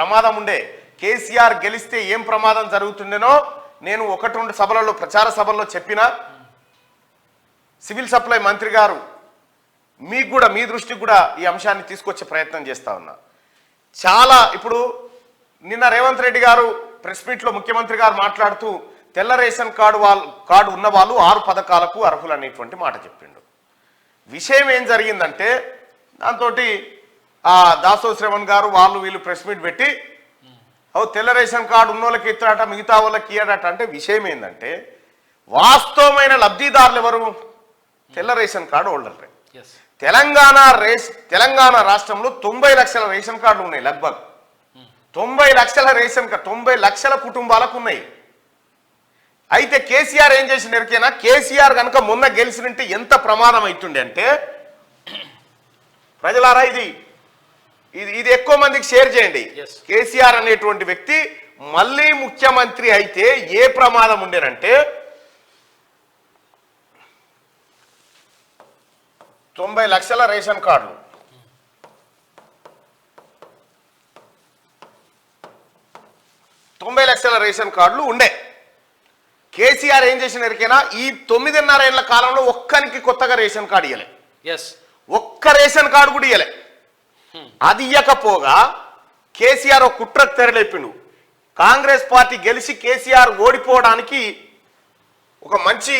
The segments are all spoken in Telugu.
ప్రమాదం ఉండే. కేసీఆర్ గెలిస్తే ఏం ప్రమాదం జరుగుతుండేనో నేను 1-2 సభలలో ప్రచార సభల్లో చెప్పిన. సివిల్ సప్లై మంత్రి గారు మీకు కూడా మీ దృష్టికి కూడా ఈ అంశాన్ని తీసుకొచ్చే ప్రయత్నం చేస్తా ఉన్నా. చాలా ఇప్పుడు నిన్న రేవంత్ రెడ్డి గారు ప్రెస్ మీట్లో ముఖ్యమంత్రి గారు మాట్లాడుతూ తెల్ల రేషన్ కార్డు ఉన్న వాళ్ళు 6 పథకాలకు అర్హులు అనేటువంటి మాట చెప్పిండు. విషయం ఏం జరిగిందంటే దాంతో దాసో శ్రవణ్ గారు వాళ్ళు వీళ్ళు ప్రెస్ మీట్ పెట్టి తెల్ల రేషన్ కార్డు ఉన్న వాళ్ళకి ఇస్తాడట, మిగతా వాళ్ళకి ఇయ్యడట. అంటే విషయం ఏంటంటే వాస్తవమైన లబ్ధిదారులు ఎవరు? తెల్ల రేషన్ కార్డు హోల్డర్లే. తెలంగాణ రాష్ట్రంలో 90 లక్షల రేషన్ కార్డులు ఉన్నాయి. లగ్భగ్ 90 లక్షల రేషన్ కార్డు 90 లక్షల కుటుంబాలకు ఉన్నాయి. అయితే కేసీఆర్ ఏం చేసిన ఎరికేనా? కేసీఆర్ కనుక మొన్న గెలిచినంటే ఎంత ప్రమాదం అవుతుండే అంటే, ప్రజలారా ఇది ఎక్కువ మందికి షేర్ చేయండి. కేసీఆర్ అనేటువంటి వ్యక్తి మళ్ళీ ముఖ్యమంత్రి అయితే ఏ ప్రమాదం ఉండేనంటే 90 లక్షల రేషన్ కార్డులు, 90 లక్షల రేషన్ కార్డులు ఉండే. కేసీఆర్ ఏం చేసిన ఎరికైనా ఈ 9.5 ఏళ్ల కాలంలో ఒక్కరికి కొత్తగా రేషన్ కార్డు ఇయ్యలే. ఒక్క రేషన్ కార్డు కూడా ఇయ్యలే. అది ఇయ్యకపోగా కేసీఆర్ ఒక కుట్ర తెరలేపిండు. కాంగ్రెస్ పార్టీ గెలిచి కేసీఆర్ ఓడిపోవడానికి ఒక మంచి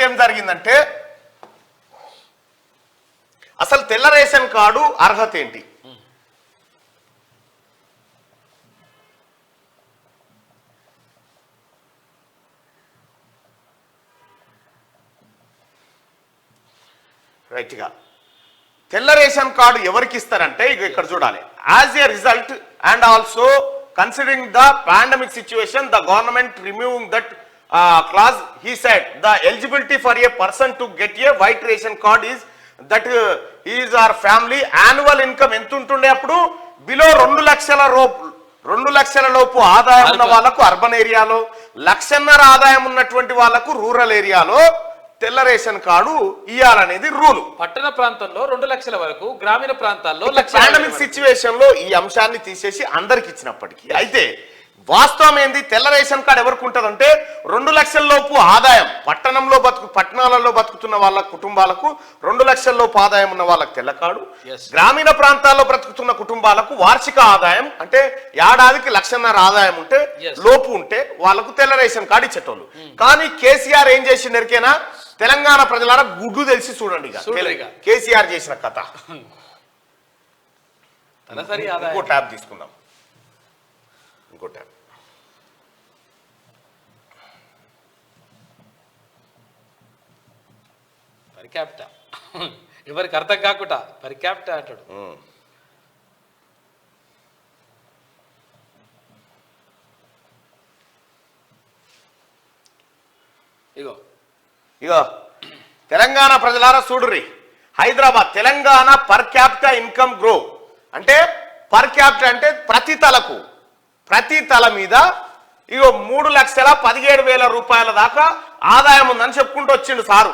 ఏం జరిగిందంటే, అసలు తెల్ల రేషన్ కార్డు అర్హత ఏంటి? రైట్గా తెల్ల రేషన్ కార్డు ఎవరికి ఇస్తారంటే ఇక్కడ చూడాలి. As a result and also considering the pandemic situation the government removing that clause, he said the eligibility for a person to get a white ration card is that his or family annual income ఎంత ఉంటుండే అప్పుడు బిలో 2 లక్షల లోపు ఆదాయం ఉన్న వాళ్ళకు అర్బన్ ఏరియాలో, 1.5 లక్షల ఆదాయం ఉన్నటువంటి వాళ్ళకు రూరల్ ఏరియాలో తెల్ల రేషన్ కార్డు ఇవ్వాలనేది రూల్. పట్టణ ప్రాంతంలో 2 లక్షల వరకు, గ్రామీణ ప్రాంతాల్లో పాండమిక్ సిచ్యువేషన్ లో ఈ అంశాన్ని తీసేసి అందరికి ఇచ్చినప్పటికీ అయితే వాస్తవం ఏంది? తెల్ల రేషన్ కార్డు ఎవరికి ఉంటుందంటే 2 లక్షల లోపు ఆదాయం, పట్టణాలలో బతుకుతున్న వాళ్ళ కుటుంబాలకు 2 లక్షల లోపు ఆదాయం ఉన్న వాళ్ళకి తెల్ల కార్డు, గ్రామీణ ప్రాంతాల్లో బ్రతుకుతున్న కుటుంబాలకు వార్షిక ఆదాయం అంటే ఏడాదికి 1.5 లక్షల ఆదాయం ఉంటే లోపు ఉంటే వాళ్ళకు తెల్ల రేషన్ కార్డు ఇచ్చేటోళ్ళు. కానీ కేసీఆర్ ఏం చేసిండు ఎరికేనా? తెలంగాణ ప్రజలారా గుడ్డు తెలిసి చూడండి కేసీఆర్ చేసిన కథ. ఇంకో ట్యాబ్ తీసుకుందాం. ఇంకో ట్యాబ్ పరిక్యాప్టా, ఎవరికి అర్థం కాకుండా పరిక్యాప్టా అంటాడు. ఇగో తెలంగాణ ప్రజలారా చూడుర్రి. Hyderabad Telangana per capita income grow అంటే పర్ క్యాపిటా అంటే ప్రతి తల మీద ఇగో 3,17,000 రూపాయల దాకా ఆదాయం ఉందని చెప్పుకుంటూ వచ్చిండు సారు.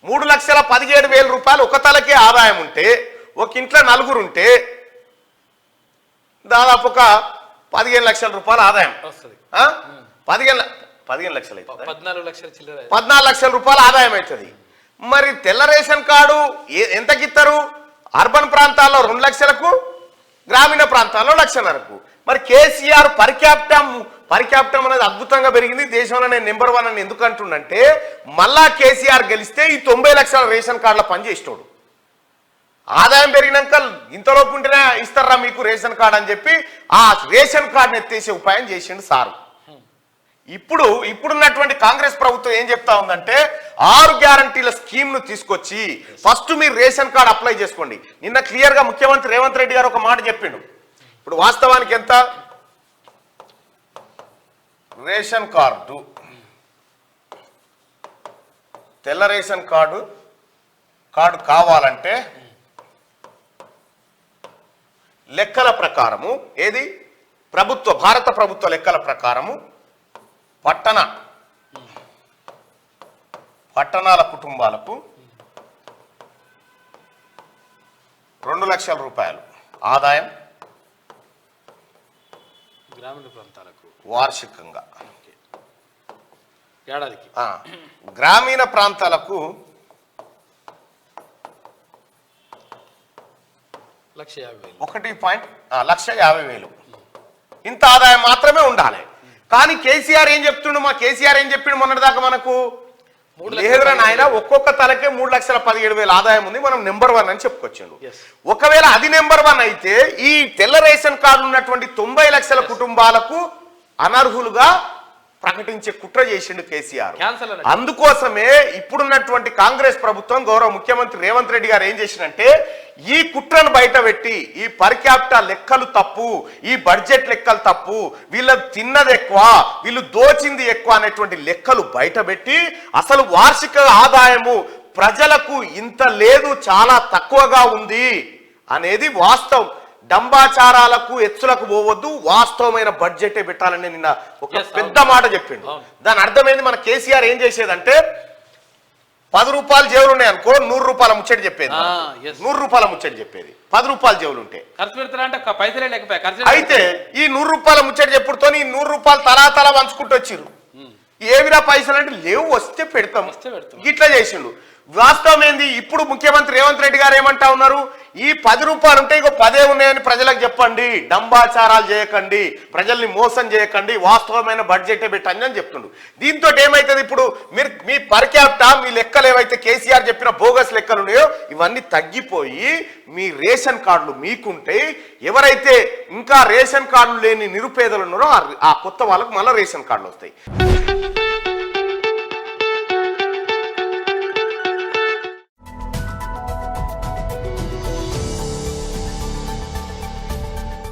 3,17,000 రూపాయలు ఒక తలకే ఆదాయం ఉంటే, ఒక ఇంట్లో 4 ఉంటే దాదాపు ఒక 15 లక్షల రూపాయల ఆదాయం వస్తుంది. 15 లక్షలు 14 లక్షల రూపాయల ఆదాయం అవుతుంది. మరి తెల్ల రేషన్ కార్డు ఎంతకి ఇస్తారు? అర్బన్ ప్రాంతాల్లో 2 లక్షలకు, గ్రామీణ ప్రాంతాల్లో 1.5 లక్షలకు. మరి కేసీఆర్ పరిక్యాప్టం అనేది అద్భుతంగా పెరిగింది దేశంలో. నేను నెంబర్ 1 అని ఎందుకు అంటుండంటే, మళ్ళా కేసీఆర్ గెలిస్తే ఈ 90 లక్షల రేషన్ కార్డుల పనిచేసేటోడు. ఆదాయం పెరిగినాక ఇంతలోపు ఉంటేనే ఇస్తారా మీకు రేషన్ కార్డు అని చెప్పి ఆ రేషన్ కార్డుని ఎత్తేసే ఉపాయం చేసిండు సారు. ఇప్పుడున్నటువంటి కాంగ్రెస్ ప్రభుత్వం ఏం చెప్తా ఉందంటే 6 గ్యారంటీల స్కీమ్ ను తీసుకొచ్చి ఫస్ట్ మీరు రేషన్ కార్డు అప్లై చేసుకోండి. నిన్న క్లియర్ గా ముఖ్యమంత్రి రేవంత్ రెడ్డి గారు ఒక మాట చెప్పిండు. ఇప్పుడు వాస్తవానికి ఎంత రేషన్ కార్డు, తెల్ల రేషన్ కార్డు కావాలంటే లెక్కల ప్రకారము ఏది భారత ప్రభుత్వ లెక్కల ప్రకారము పట్టణాల కుటుంబాలకు 2 లక్షల రూపాయలు ఆదాయం, గ్రామీణ ప్రాంతాలకు వార్షికంగా ఏడాదికి గ్రామీణ ప్రాంతాలకు 1,50,000 1,50,000 ఇంత ఆదాయం మాత్రమే ఉండాలి. కానీ కేసీఆర్ ఏం చెప్తుండు, కేసీఆర్ ఏం చెప్పిండు మొన్నటిదాకా మనకు, లేదురా నాయన ఒక్కొక్క తలకే 3,17,000 ఆదాయం ఉంది, మనం నెంబర్ 1 అని చెప్పుకొచ్చాడు. ఒకవేళ అది నెంబర్ 1 అయితే ఈ తెల్ల రేషన్ కార్డు ఉన్నటువంటి 90 లక్షల కుటుంబాలకు అనర్హులుగా ప్రకటించే కుట్ర చేసిండు కేసీఆర్. అందుకోసమే ఇప్పుడున్నటువంటి కాంగ్రెస్ ప్రభుత్వం గౌరవ ముఖ్యమంత్రి రేవంత్ రెడ్డి గారు ఏం చేసిందంటే ఈ కుట్రను బయట పెట్టి ఈ పర్ క్యాపిటల్ లెక్కలు తప్పు, ఈ బడ్జెట్ లెక్కలు తప్పు, వీళ్ళు తిన్నది ఎక్కువ, వీళ్ళు దోచింది ఎక్కువ అనేటువంటి లెక్కలు బయట పెట్టి అసలు వార్షిక ఆదాయము ప్రజలకు ఇంత లేదు, చాలా తక్కువగా ఉంది అనేది వాస్తవం. డంబాచారాలకు ఎత్తులకు పోవద్దు, వాస్తవమైన బడ్జెటే పెట్టాలని నిన్న ఒక పెద్ద మాట చెప్పిండు. దాని అర్థమైంది మన కేసీఆర్ ఏం చేసేదంటే 10 రూపాయలు జేబులు ఉన్నాయి అనుకో 100 రూపాయల ముచ్చట చెప్పేది, 100 రూపాయల ముచ్చట చెప్పేది, 10 రూపాయల జేబులు ఉంటే ఖర్చు పెడతారంటే పైసలే లేకపోయా. అయితే ఈ 100 రూపాయల ముచ్చట చెప్పుడుతో ఈ 100 రూపాయలు తలా పంచుకుంటూ వచ్చిర్రు. ఏవిరా పైసలు అంటే లేవు, వస్తే పెడతాం, ఇట్లా చేసిండు. వాస్తవం ఏంది, ఇప్పుడు ముఖ్యమంత్రి రేవంత్ రెడ్డి గారు ఏమంటా ఉన్నారు, ఈ 10 రూపాయలు ఉంటే ఇగో 10 ఉన్నాయని ప్రజలకు చెప్పండి, డంబాచారాలు చేయకండి, ప్రజల్ని మోసం చేయకండి, వాస్తవమైన బడ్జెటే పెట్టండి అని చెప్తుండు. దీంతో ఏమైతుంది, ఇప్పుడు మీరు మీ పర్ క్యాపిటా మీ లెక్కలు ఏవైతే కేసీఆర్ చెప్పిన బోగస్ లెక్కలు ఉన్నాయో ఇవన్నీ తగ్గిపోయి మీ రేషన్ కార్డులు మీకుంటే ఎవరైతే ఇంకా రేషన్ కార్డులు లేని నిరుపేదలు ఉన్నారో ఆ కొత్త వాళ్ళకు మళ్ళీ రేషన్ కార్డులు వస్తాయి.